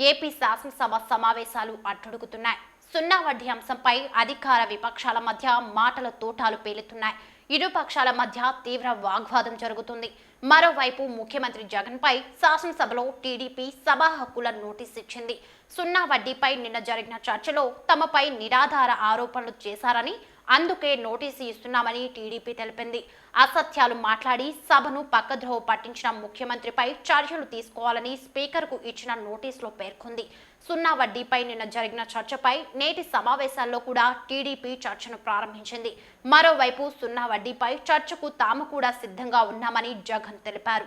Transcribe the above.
AP శాసనసభ సమావేశాలు అట్టుడుగుతున్నాయి. సున్నా వడ్డీ అంశంపై అధికార విపక్షాల మధ్య మాటల తూటాలు పేలుతున్నాయి. ఇరు పక్షాల మధ్య తీవ్ర వాగ్వాదం జరుగుతుంది. మరోవైపు ముఖ్యమంత్రి జగన్ పై శాసనసభలో టీడీపీ సభా హక్కుల నోటీస్ ఇచ్చింది. సున్నా వడ్డీపై నిన్న జరిగిన చర్చలో తమపై నిరాధార ఆరోపణలు చేశారని, అందుకే నోటీసు ఇస్తున్నామని టీడీపీ తెలిపింది. అసత్యాలు మాట్లాడి సభను పక్కద్రోవ పట్టించిన ముఖ్యమంత్రిపై చర్యలు తీసుకోవాలని స్పీకర్కు ఇచ్చిన నోటీసులో పేర్కొంది. సున్నా వడ్డీపై నిన్న జరిగిన చర్చపై నేటి సమావేశాల్లో కూడా టీడీపీ చర్చను ప్రారంభించింది. మరోవైపు సున్నా వడ్డీపై చర్చకు తాము కూడా సిద్ధంగా ఉన్నామని జగన్ తెలిపారు.